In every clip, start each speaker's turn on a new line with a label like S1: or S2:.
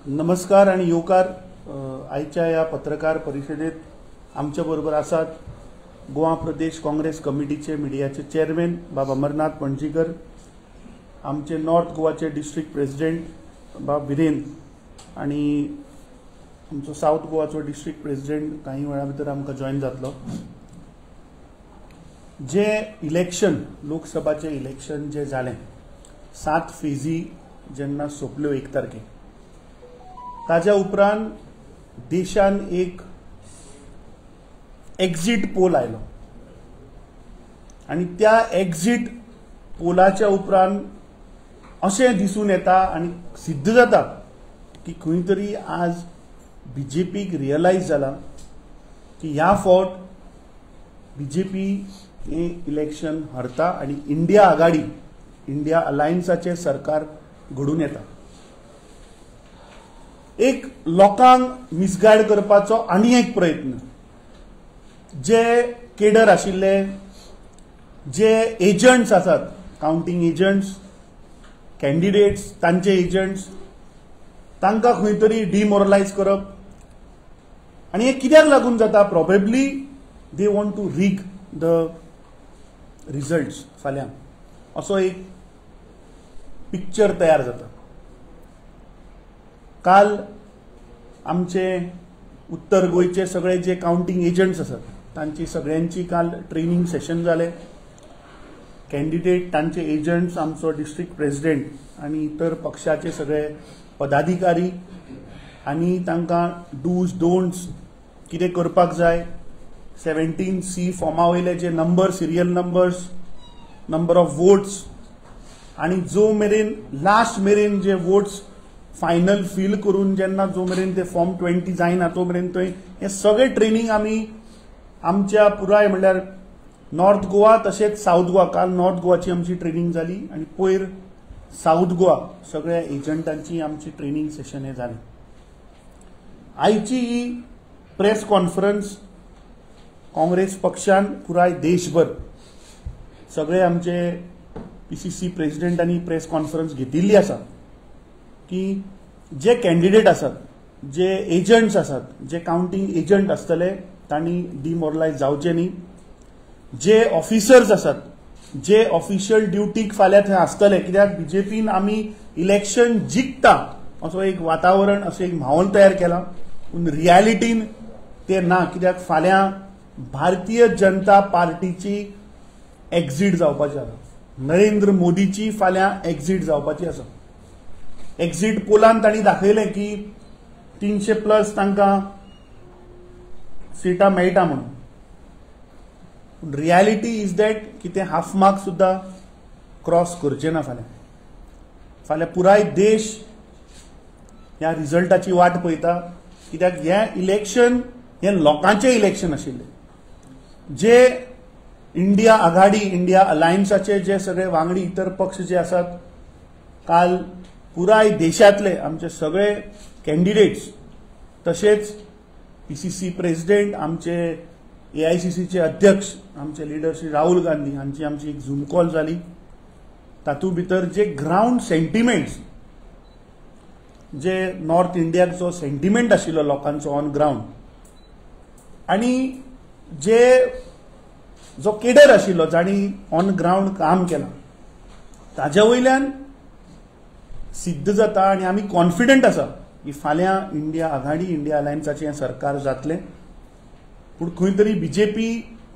S1: नमस्कार आणि येवकार आयच्या या पत्रकार परिषदेत आमच्या बरोबर आसात गोवा प्रदेश काँग्रेस कमिटीचे मिडियाचे चेअरमॅन बाब अमरनाथ पणजीकर, आमचे नॉर्थ गोवाचे डिस्ट्रिक्ट प्रेसिडेंट बाब विरेन आणि आमचो साउथ गोवाचो डिस्ट्रिक्ट प्रेसिडेंट काही वेळा भितर आमकां जॉइन जातलो। जे इलेक्शन लोकसभाचे इलेक्शन जे जालें 7 फेजी जेन्ना सोंपल्यो 1 तारखेक, ताज्या उपरांत देशान एक एक्झिट पोल आयलो आणि त्या एक्झिट पोलाच्या उपरांत अशें दिसून येता आणि सिद्ध जाता की खंय तरी आज बीजेपीक रियलायज जाला की ह्या फावट बीजेपी हे इलेक्शन हरता आणि इंडिया आघाडी इंडिया अलायन्साचे सरकार घडून येता। एक लोकांक मिसगायड करपाचो आनी एक प्रयत्न, जे केडर आशिल्ले, जे एजंट्स आसात, काउंटिंग एजंट्स, कॅन्डिडेट्स, तांचे एजंट्स, तांकां खंय तरी डिमोरलायज करप। आणि हे कित्याक लागून जाता? Probably they want to rig the results फाल्यां, असो एक पिक्चर तयार जाता। काल आमचे उत्तर गोयचे सगळे जे काउंटिंग एजंट्स आसात तांची सगळ्यांची काल ट्रेनिंग सेशन जाले। कॅन्डिडेट, तांचे एजंट्स, आमचो डिस्ट्रिक्ट प्रेसिडेंट आणि इतर पक्षाचे सगळे पदाधिकारी आणि तांकां डूज डोंट्स कितें करपाक जाय, 17C फॉर्मा वयले जे number, serial numbers, number of votes आणि जो मेरेन लास्ट मेरेन जे वोट्स फायनल फील करून जेन्ना जो मेरेन ते फॉर्म 20 जायना तो मेरेन थंय हे सगळे ट्रेनिंग आमी आमच्या पुराय म्हणल्यार नॉर्थ गोवा तशेंच साउथ गोवा, काल नॉर्थ गोवाची आमची ट्रेनिंग जाली आणि पयर साउथ गोवा सगळ्या एजंटांची आमची ट्रेनिंग सेशन हे जालें। आयची ही प्रेस कॉन्फरन्स काँग्रेस पक्षान पुराय देशभर सगळे आमचे PCC प्रेसिडेंटांनी प्रेस कॉन्फरन्स घेतिल्ली आसा की जे कॅन्डिडेट आसात, जे एजंट्स आसात, जे काउंटिंग एजंट आसतले तांणी डिमोरलायज जावचे न्ही। जे ऑफिसर्स आसात, जे ऑफिशियल ड्युटीक फाल्यां थंय आसतले, कित्याक बीजेपीन आमी इलेक्शन जिखता असो एक वातावरण, असो एक माहोल तयार केला, पूण रियालिटीन ते ना। कित्याक फाल्यां भारतीय जनता पार्टीची एक्झिट जावपाची आसा, नरेंद्र मोदीची फाल्यां एक्झिट जावपाची आसा। एक्झिट पोलान तांणी दाखयलें की 300+ तांकां सिटां मेळटा म्हणून, पूण रियालिटी इज दॅट की ते हाफ मार्क सुद्दां क्रॉस करचे ना फाल्यां। फाल्यां पुराय देश ह्या रिजल्टाची वाट पळयता, कित्याक हें इलेक्शन हें लोकांचें इलेक्शन आशिल्लें। जे इंडिया आघाडी, इंडिया अलायन्साचे जे सगळे वांगडी इतर पक्ष जे आसात, काल पुराय देशातले आमचे सगळे कॅन्डिडेट्स तशेंच PCC प्रेसिडेंट, आमचे AICCचे अध्यक्ष, आमचे लीडर श्री राहुल गांधी हांची आमची एक झूम कॉल जाली। तातूंत भितर जे ग्राउंड सेंटिमेंट्स, जे नॉर्थ इंडियाक जो सेंटिमेंट आशिल्लो लोकांचो ऑन ग्राउंड आणि जो केडर आशिल्लो जाणी ऑन ग्राउंड काम केलां, ताज्या वयल्यान सिद्ध जाता आणि आमी कॉन्फिडंट आसा की फाल्यां इंडिया आघाडी, इंडिया अलायन्साचें सरकार जातलें। पूण खंय तरी बीजेपी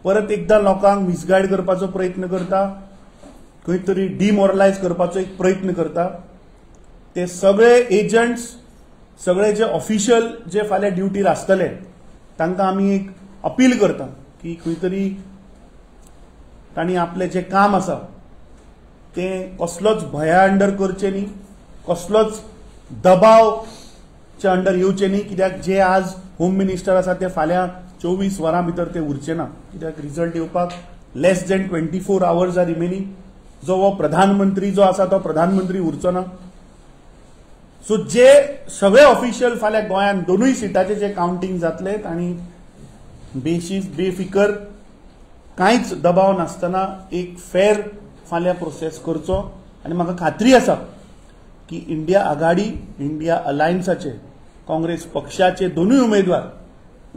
S1: परत एकदां लोकांक मिसगायड करपाचो प्रयत्न करता, खंय तरी डिमोरलायज करपाचो एक प्रयत्न करता। ते सगळे एजंट्स, सगळे जे ऑफिशियल जे फाल्यां ड्युटीर आसतले तांकां आमी एक अपील करता की खंय तरी तांणी आपलें जें काम आसा तें कसलोच भया अंडर करचें न्ही, कसलोच दबावच्या अंडर येवचें न्ही। कित्याक जे आज होम मिनिस्टर आसा ते फाल्यां 24 वरां भितर ते उरचे ना, कित्याक रिजल्ट येवपाक लेस दॅन 24 hours आर रिमेनिंग। जो हो प्रधानमंत्री जो आसा तो प्रधानमंत्री उरचो ना। सो जे सगळे ऑफिशियल फाल्यां गोंयांत दोनूय सिटाचे जे काउंटिंग जातले तांणी बेफिकर कांयच दबाव नासतना एक फेर फाल्यां प्रोसेस करचो। आणि म्हाका खात्री आसा की इंडिया आघाडी इंडिया अलायन्साचे काँग्रेस पक्षाचे दोनूय उमेदवार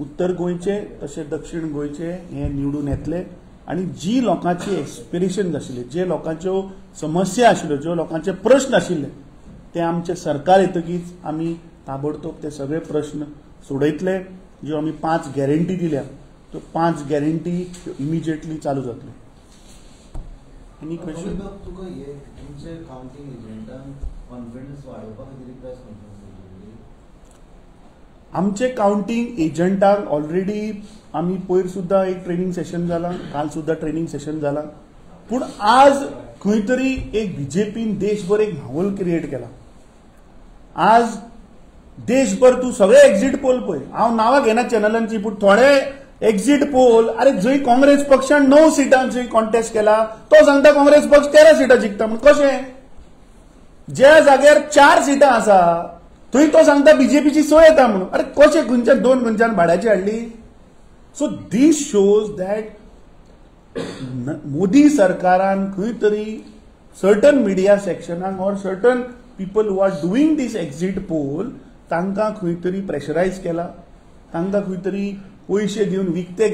S1: उत्तर गोंयचे तशें दक्षिण गोंयचे हे निवडून येतले आणि जी लोकांची एक्सपिरेशन आशिल्ले जे लोकांच्यो समस्या आशिल्ल्यो ज्यो लोकांचे प्रश्न आशिल्ले ते आमचे सरकार येतकीच आमी ताबडतोब ते सगळे प्रश्न सोडयतले. ज्यो आमी 5 गॅरंटी दिल्या त्यो 5 गॅरंटी इमिजिएटली चालू जातल्यो. Any question?
S2: तुका हे तुमचे काउंटिंग एजंटांक कॉन्फिडन्स वाडोवपा खातीर प्रेस कॉन्फरन्स घेतली?
S1: आमचे काउंटिंग एजंटांक ऑलरेडी आमी पयर सुद्धा एक ट्रेनिंग सेशन जाला, काल सुद्धा ट्रेनिंग सेशन जाला. पूण आज खंय तरी एक बीजेपीन देशभर एक माहोल क्रिएट केला. आज देशभर तूं सगळे एक्झिट पोल पळय, हांव नांवां घेना चॅनलांची, पूण थोडे एक्झिट पोल अरे जंय काँग्रेस पक्षान 9 सिटांचो कॉन्टेस्ट केला तो सांगता काँग्रेस पक्ष 13 सिटां जिखता. म्हण कशें? ज्या जाग्यार 4 सिटां आसा थंय तो सांगता बीजेपीची 6 येता म्हणून. अरे कशें खंयच्या 2 खंयच्यान भाड्याची हाडली? So this shows that Modi सरकारान खंय तरी सर्टन मिडिया सेक्शनाक or certain people who are doing this exit poll तांकां खंय तरी प्रेशरायज केला, तांकां खंय तरी पयशे दिवन विकते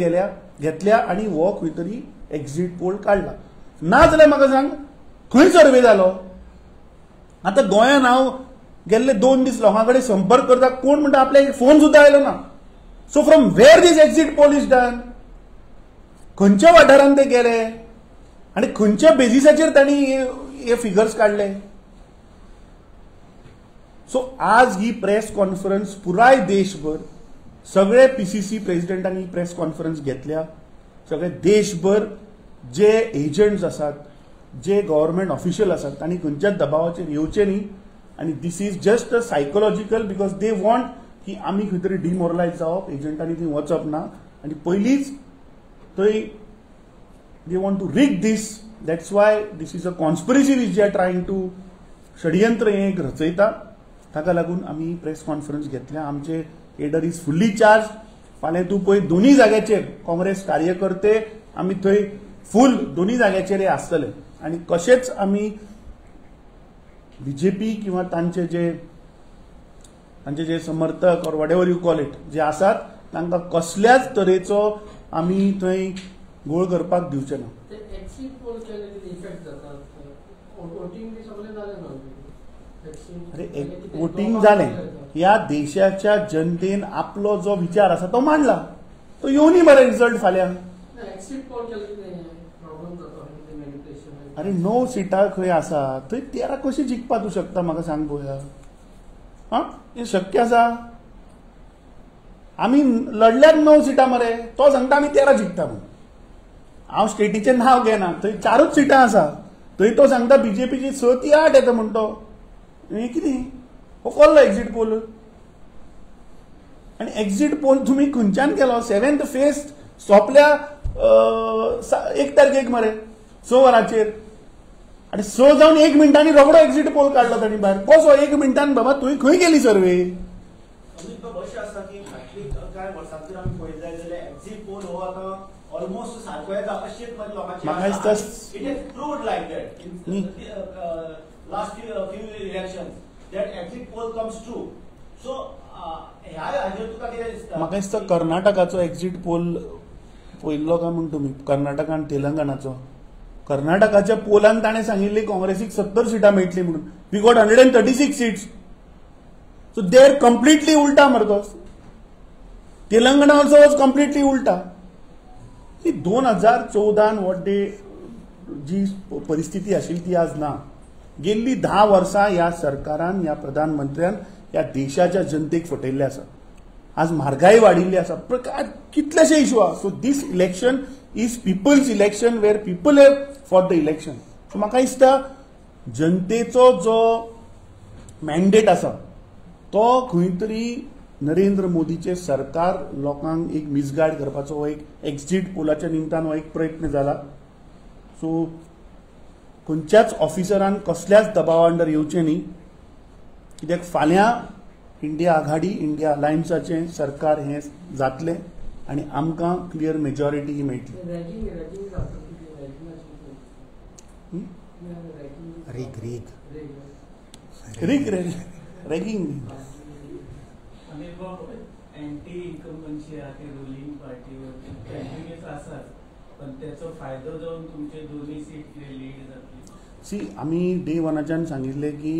S1: घेतल्या आणि हो खंय तरी एक्झिट पोल काडला. नाजाल्यार म्हाका सांग खंय सर्वे जालो? आतां गोंयान हांव गेल्ले 2 दीस लोकां कडेन संपर्क करता, कोण म्हणटा आपल्याक फोन सुद्धा आयलो ना. So from where this exit poll is done? खंयच्या वाठारांत ते गेले आणि खंयच्या बेजिसाचेर तांणी हे फिगर्स काडले? सो आज ही प्रेस कॉन्फरन्स पुराय देशभर सगळे पीसीसी प्रेसिडेंटांनी प्रेस कॉन्फरन्स घेतल्या. सगळे देशभर जे एजंट्स आसात, जे गव्हर्नमेंट ऑफिशियल आसात तांणी खंयच्याच दबावाचेर येवचे न्ही. आणि this is just a psychological because they want की आमी खंय तरी डिमोरलायज जावप, एजंटांनी थंय वचप ना आणि पयलींच थंय they want to rig this. That's why this is a conspiracy which they are trying to षडयंत्र हे एक रचयता. ताका लागून आमी प्रेस कॉन्फरन्स घेतल्या. आमचे केडर इज फुल्ली चार्ज. फाल्यां तूं पळय दोनूय जाग्याचेर काँग्रेस कार्यकर्ते आमी थंय फूल दोनूय जाग्याचेर आसतले आणि कशेच आमी बीजेपी किंवा तांचे जे समर्थक or what ever you call it जे आसात तांकां कसल्याच तरेचो आमी थंय घोळ करपाक दिवचे ना. अरे वोटिंग जालें, ह्या देशाच्या जनतेन आपलो जो विचार आसा तो मांडला, तो येवनी मरे रिजल्ट फाल्यां. अरे 9 सिटां खंय आसा थंय 13 कशी जिखपा तूं शकता? म्हाका सांग पळोवया. हां, हें शक्य आसा? आमी लढल्यात 9 सिटां मरे, तो सांगता आमी 13 जिखता म्हणून. हांव स्टेटीचें नांव घेना, थंय 4च सिटां आसा, थंय तो सांगता बीजेपीची 6 ती 8 येता म्हणतो. हे कितें? हो कसलो एक्झिट पोल? आणि एक्झिट पोल तुम्ही खंयच्यान केलो? 7th फेज सोंपल्या 1 तारखेक मरे 6 वरांचेर आणि 6 जावन 1 मिनटांनी रोखडो एक्झिट पोल काडलो तांणी भायर. कसो 1 मिनटान? बाबा तुवें खंय केली सर्वे?
S3: अशें आसा की फाटली कांय वर्सांचेर आमी पळयत जाल्यार एक्झिट पोल हो आतां ऑलमोस्ट सारको येता अशेंच लोकांचे
S1: म्हाका दिसता
S3: it is proved like that in last few elections that exit poll comes true. So ह्या हाजेर तुका कितें दिसता?
S1: म्हाका दिसता कर्नाटकाचो एक्झिट पोल पळयल्लो काय म्हण तुमी? कर्नाटक आनी तेलंगणाचो. कर्नाटकाच्या पोलान ताणें सांगिल्ली काँग्रेसीक 70 सिटां मेळटली म्हणून. We got 136 seats. So they are completely उलटा मरे. तेलंगणा ऑल्सो वॉज कम्प्लिटली उलटा. 2014 वॉट डे जी परिस्थिती आशिल्ली ती आज ना. गेल्ली 10 वर्सां ह्या सरकारान, ह्या प्रधानमंत्र्यान ह्या देशाच्या जनतेक फटयल्ले आसा. आज म्हारगाय वाडिल्ली आसा, कितलेशे इशू आसा. So this election is people's election where people have for the election. So म्हाका दिसता जनतेचो जो मॅन्डेट आसा तो खंय तरी नरेंद्र मोदीचे सरकार लोकांक एक मिसगायड करपाचो हो एक एक्झिट पोलाच्या निमतान हो एक प्रयत्न जाला. सो खंयच्याच ऑफिसरान कसल्याच दबावा अंडर येवचें न्ही. कित्याक फाल्यां इंडिया आघाडी इंडिया अलायन्साचें सरकार हें जातलें आनी आमकां क्लियर मेजॉरिटी ही मेळटली. रेग रॅगिंग
S4: आणि बाबा अँटी इन्कम्बन्सी आहे रुलिंग पार्टीवर कंटिन्युअस असतात पण त्याचा फायदा जाऊन तुमचे दोन्ही सीट लीड जातली.
S1: सी आम्ही डे वनाच्यान सांगितले की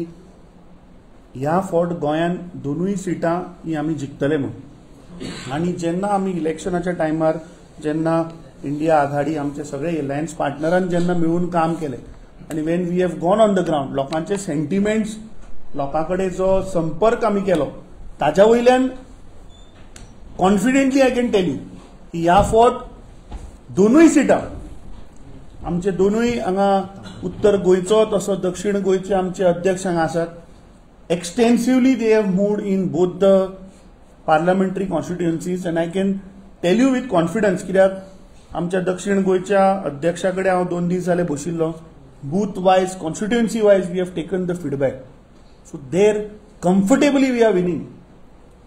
S1: ह्या फावट गोंयान दोनूय सिटां ही आमी जिखतले म्हणून. आनी जेन्ना आमी इलेक्शनाच्या टायमार जेन्ना इंडिया आघाडी आमचे सगळे अलायन्स पार्टनरान जेन्ना मेळून काम केले आनी when we have gone on the ground लोकांचे सेंटिमेंट्स लोकां कडेन जो संपर्क आमी केलो ताच्या वयल्यान confidently I can tell you की ह्या फावट दोनूय सिटां आमचे दोनूय हांगा उत्तर गोंयचो तसो दक्षिण गोंयचे आमचे अध्यक्ष हांगा आसात. Extensively they have moved in both the parliamentary constituencies and I can tell you with confidence कित्याक आमच्या दक्षिण गोंयच्या अध्यक्षा कडेन हांव 2 दीस जाले बशिल्लो. Booth wise constituency wise we have taken the feedback so there comfortably we are winning.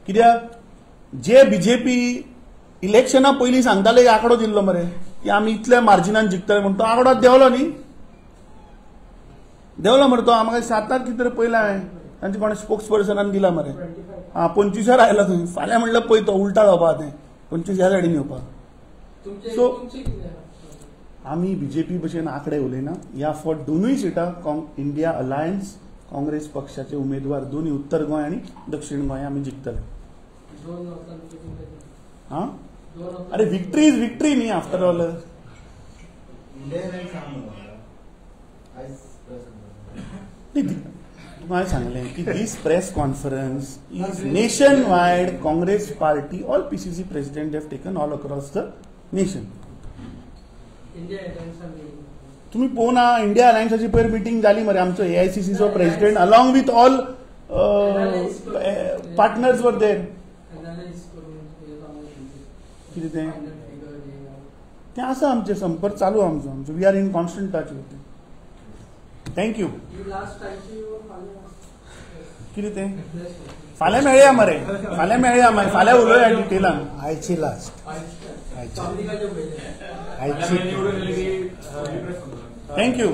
S1: कित्याक जे बीजेपी इलेक्शना पयलीं सांगताले एक आंकडो दिल्लो मरे की आमी इतल्या मार्जिनान जिखतले म्हणून तो आंकडो देंवलो न्ही. देंवलो मरे तो आमकां 7 कितें तरी पयलें हांवें तांचे कोणा स्पोक्स पर्सनान दिला मरे. 25 आयला थंय फाल्यां म्हणल्यार पळय तो उलटा जावपा तें 25 ह्या सायडीन येवपा. सो आमी बीजेपी भशेन आंकडे उलयना. ह्या फावट दोनूय सिटां इंडिया अलायन्स काँग्रेस पक्षाचे उमेदवार दोन्ही उत्तर गोंय आनी दक्षिण गोंय आमी जिखतले. हां अरे विक्ट्री इज विक्ट्री न्ही आफ्टर ऑल. तुम्हाला सांगलें की this press conference is nationwide. Congress party all PCC president have taken all across the nation. तुम्ही पळोवना इंडिया अलायन्साची पयर मिटींग जाली मरे. आमचो एआयसीसीचो president along with all partners were there. कितें तें आसा आमचे संपर्क चालू आमचो. We are in constant touch with. Thank you. कितें तें फाल्यां मेळया मरे. फाल्यां मेळया मागीर फाल्यां उलोवया डिटेलान.
S5: आयची लास्ट
S1: थँक्यू.